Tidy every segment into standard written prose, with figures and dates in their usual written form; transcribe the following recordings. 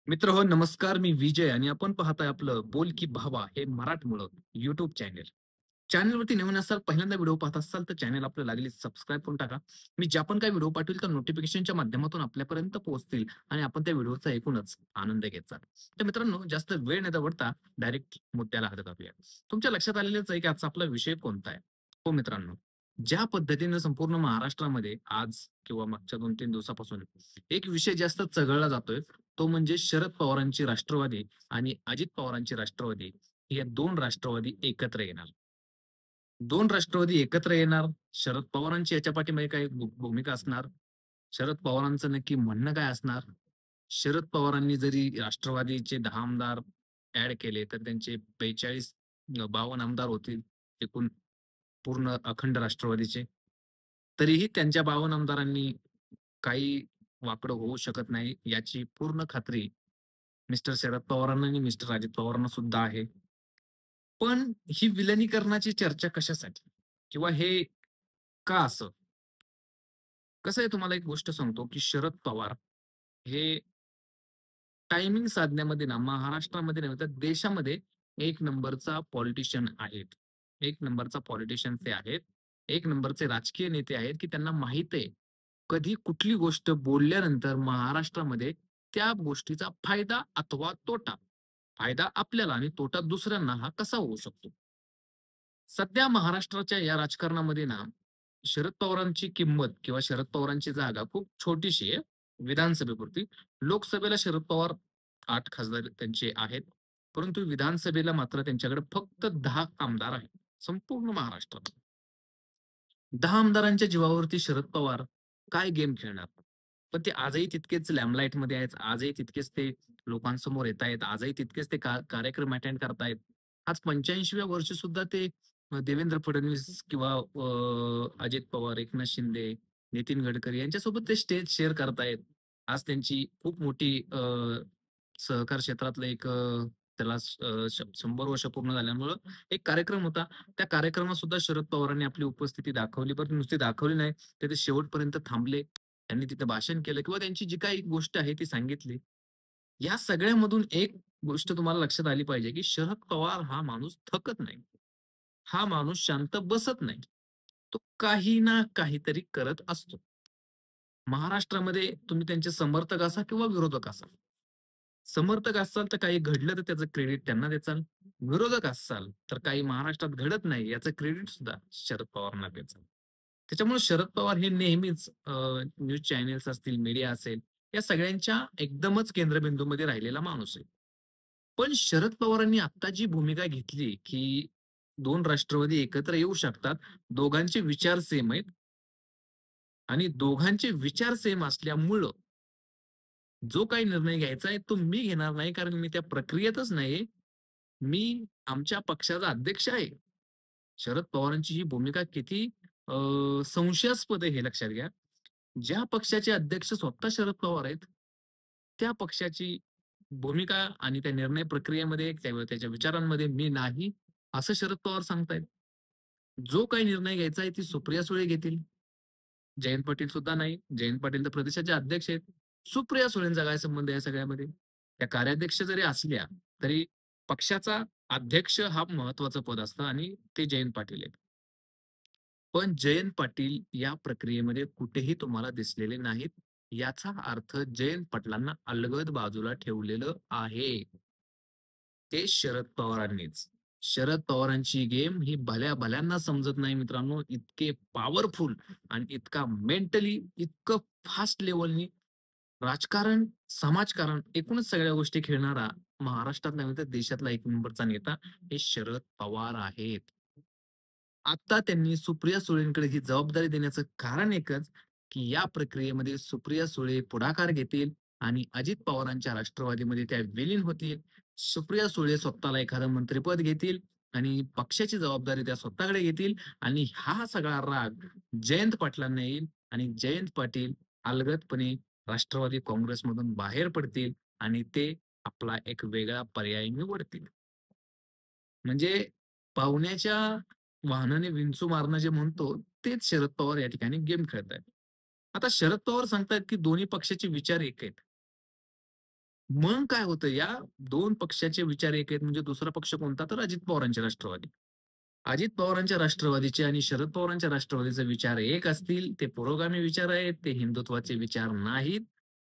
मित्र हो नमस्कार. मी विजय आणि आपण पाहताय आपलं बोल की भावा हे मराठमोळं YouTube चॅनेल. चॅनेलवरती नवीन असाल, पहिल्यांदा व्हिडिओ पाहत असाल तर चॅनेल आपलं लागलीच सबस्क्राईब करून टाका. मी ज्या पण काही व्हिडिओ पाठवेल तर नोटिफिकेशनच्या माध्यमातून आपल्यापर्यंत पोहोचतील आणि आपण त्या व्हिडिओचा एकूणच आनंद घेत जाल. तर मित्रांनो, जास्त वेळ न दवडता डायरेक्ट मुद्द्याला हात घालूया. तुमच्या लक्षात आलेलंच आहे की आजचा आपला विषय कोणता आहे? हो मित्रांनो, ज्या पद्धतीनं संपूर्ण महाराष्ट्रामध्ये आज किंवा मागच्या 2-3 दिवसापासून एक विषय जास्त चघळला जातोय, तो म्हणजे शरद पवारांची राष्ट्रवादी आणि अजित पवारांची राष्ट्रवादी, या 2 राष्ट्रवादी एकत्र येणार. 2 राष्ट्रवादी एकत्र येणार. शरद पवारांची याच्या पाठीमागे काय भूमिका असणार? शरद पवारांचं नक्की म्हणणं काय असणार? शरद पवारांनी जरी राष्ट्रवादीचे 10 आमदार ॲड केले, तर त्यांचे 42 52 आमदार होतील एकूण पूर्ण अखंड राष्ट्रवादीचे. तरीही त्यांच्या 52 आमदारांनी काही वाकडं होऊ शकत नाही, याची पूर्ण खात्री मिस्टर शरद पवारांना आणि मिस्टर अजित पवारांना सुद्धा आहे. पण ही विलनीकरणाची चर्चा कशासाठी? किंवा हे का असं? कसं आहे तुम्हाला एक गोष्ट सांगतो, की शरद पवार हे टायमिंग साधण्यामध्ये ना महाराष्ट्रामध्ये नव्हे तर देशामध्ये एक नंबरचा पॉलिटिशियन आहेत. एक नंबरचा पॉलिटिशियन ते आहेत. एक नंबरचे राजकीय नेते आहेत, की त्यांना माहीत आहे, कधी कुठली गोष्ट बोलल्यानंतर महाराष्ट्रामध्ये त्या गोष्टीचा फायदा अथवा तोटा, फायदा आपल्याला आणि तोटा दुसऱ्यांना हा कसा होऊ शकतो. सध्या महाराष्ट्राच्या या राजकारणामध्ये ना, शरद पवारांची किंमत किंवा शरद पवारांची जागा खूप छोटीशी आहे विधानसभेपुरती. लोकसभेला शरद पवार 8 खासदार त्यांचे आहेत. परंतु विधानसभेला मात्र त्यांच्याकडे फक्त 10 आमदार आहेत. संपूर्ण महाराष्ट्रात. 10 आमदारांच्या जीवावरती शरद पवार काय गेम खेळणार? पण ते आजही तितकेच लॅमलाईटमध्ये आहेत. आजही तितकेच ते लोकांसमोर येतायत. आजही तितकेच ते कार्यक्रम अटेंड करतायत. आज 85व्या वर्षी सुद्धा ते देवेंद्र फडणवीस किंवा अजित पवार, एकनाथ शिंदे, नितीन गडकरी यांच्यासोबत ते स्टेज शेअर करतायत. आज त्यांची खूप मोठी सहकार क्षेत्रातलं एक त्याला 100 वर्ष पूर्ण झाल्यामुळं एक कार्यक्रम होता. त्या कार्यक्रमात सुद्धा शरद पवारांनी आपली उपस्थिती दाखवली. पण नुसती दाखवली नाही, तर ते शेवटपर्यंत थांबले. त्यांनी तिथं भाषण केलं किंवा त्यांची जी काही गोष्ट आहे ती सांगितली. या सगळ्यामधून एक गोष्ट तुम्हाला लक्षात आली पाहिजे, की शरद पवार हा माणूस थकत नाही. हा माणूस शांत बसत नाही. तो काही ना काहीतरी करत असतो. महाराष्ट्रामध्ये तुम्ही त्यांचे समर्थक असा किंवा विरोधक असाल. समर्थक असाल तर काही घडलं तर त्याचं क्रेडिट त्यांना द्याल. विरोधक असाल तर काही महाराष्ट्रात घडत नाही याचं क्रेडिट सुद्धा शरद पवारांना द्याल. त्याच्यामुळे शरद पवार हे नेहमीच न्यूज चॅनेल्स असतील, मीडिया असेल, या सगळ्यांच्या एकदमच केंद्रबिंदूमध्ये राहिलेला माणूस आहे. पण शरद पवारांनी आता जी भूमिका घेतली, की 2 राष्ट्रवादी एकत्र येऊ शकतात. दोघांचे विचार सेम आहेत आणि दोघांचे विचार सेम असल्यामुळं जो काही निर्णय घ्यायचा आहे तो मी घेणार नाही, कारण मी त्या प्रक्रियेतच नाहीये. मी आमच्या पक्षाचा अध्यक्ष आहे. शरद पवारांची ही भूमिका किती संशयास्पद आहे हे लक्षात घ्या. ज्या पक्षाचे अध्यक्ष स्वतः शरद पवार आहेत, त्या पक्षाची भूमिका आणि त्या निर्णय प्रक्रियेमध्ये त्याच्या विचारांमध्ये मी नाही, असं शरद पवार सांगतायत. जो काही निर्णय घ्यायचा आहे ती सुप्रिया सुळे घेतील. जयंत पाटील सुद्धा नाही. जयंत पाटील तर प्रदेशाचे अध्यक्ष आहेत. सुप्रिया सुळेंचा काय संबंध आहे या सगळ्यामध्ये? त्या कार्याध्यक्ष जरी असल्या, तरी पक्षाचा अध्यक्ष हा महत्वाचं पद असतं आणि ते जयंत पाटील आहेत. पण जयंत पाटील या प्रक्रियेमध्ये कुठेही तुम्हाला दिसलेले नाहीत. याचा अर्थ जयंत पाटलांना अलगद बाजूला ठेवलेलं आहे. ते शरद पवारांनीच. शरद पवारांची गेम ही भल्या-भल्यांना समजत नाही मित्रांनो. इतके पॉवरफुल आणि इतका मेंटली इतकं फास्ट लेव्हलनी राजकारण, समाजकारण एकूणच सगळ्या गोष्टी खेळणारा महाराष्ट्रात नव्हे तर देशातला एक नंबरचा नेता हे शरद पवार आहेत. आता त्यांनी सुप्रिया सुळेंकडे ही जबाबदारी देण्याचं कारण एकच, की या प्रक्रियेमध्ये सुप्रिया सुळे पुढाकार घेतील आणि अजित पवारांच्या राष्ट्रवादीमध्ये त्या विलीन होतील. सुप्रिया सुळे स्वतःला एखादं मंत्रिपद घेतील आणि पक्षाची जबाबदारी त्या स्वतःकडे घेतील आणि हा सगळा राग जयंत पाटलांना येईल आणि जयंत पाटील अलगदपणे राष्ट्रवादी काँग्रेसमधून बाहेर पडतील आणि ते आपला एक वेगळा पर्याय निवडतील. म्हणजे पाहुण्याच्या वाहनाने विंचू मारणं जे म्हणतो, तेच शरद पवार या ठिकाणी गेम खेळतायत. आता शरद पवार सांगतायत, की दोन्ही पक्षाचे विचार एक आहेत. मग काय होतं या 2 पक्षाचे विचार एक आहेत म्हणजे दुसरा पक्ष कोणता तर अजित पवारांचे राष्ट्रवादी. अजित पवारांच्या राष्ट्रवादीचे आणि शरद पवारांच्या राष्ट्रवादीचे विचार एक असतील, ते पुरोगामी विचार आहेत, ते हिंदुत्वाचे विचार नाहीत.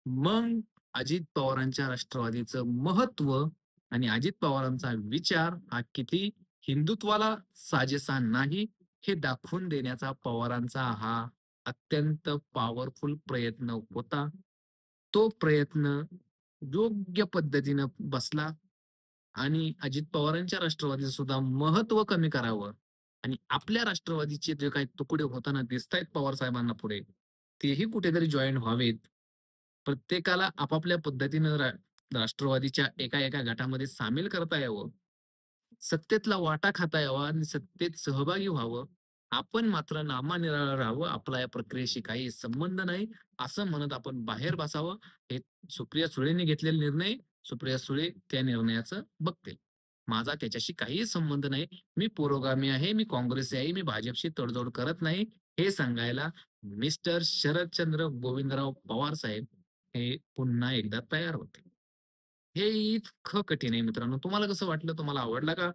मग अजित पवारांच्या राष्ट्रवादीचं महत्त्व आणि अजित पवारांचा विचार हा किती हिंदुत्वाला साजेसा नाही, हे दाखवून देण्याचा पवारांचा हा अत्यंत पॉवरफुल प्रयत्न होता. तो प्रयत्न योग्य पद्धतीनं बसला आणि अजित पवारांच्या राष्ट्रवादीचं सुद्धा महत्त्व कमी करावं आणि आपल्या राष्ट्रवादीचे जे काही तुकडे होताना दिसतायत पवार साहेबांना पुढे, तेही कुठेतरी जॉइन व्हावेत. प्रत्येकाला आपापल्या पद्धतीनं राष्ट्रवादीच्या एका-एका गटामध्ये सामील करता यावं. सत्तेतला वाटा खाता यावा आणि सत्तेत सहभागी व्हावं. आपण मात्र नामानिराळं राहावं. आपला या प्रक्रियेशी काही संबंध नाही, असं म्हणत आपण बाहेर बसावं. हे सुप्रिया सुळेंनी घेतलेला निर्णय, सुप्रिया सुळे त्या निर्णयाचं बघतील. माझा त्याच्याशी काहीही संबंध नाही. मी पुरोगामी आहे, मी काँग्रेसी आहे, मी भाजपशी तडजोड करत नाही. हे सांगायला मिस्टर शरदचंद्र गोविंदराव पवार साहेब हे पुन्हा एकदा तयार होते. हे इतकं कठीण आहे मित्रांनो. तुम्हाला कसं वाटलं? तुम्हाला आवडला का?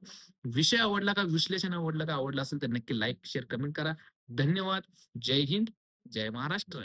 विषय आवडला का? विश्लेषण आवडलं का? आवडलं असेल तर नक्की लाईक, शेअर, कमेंट करा. धन्यवाद. जय हिंद, जय महाराष्ट्र.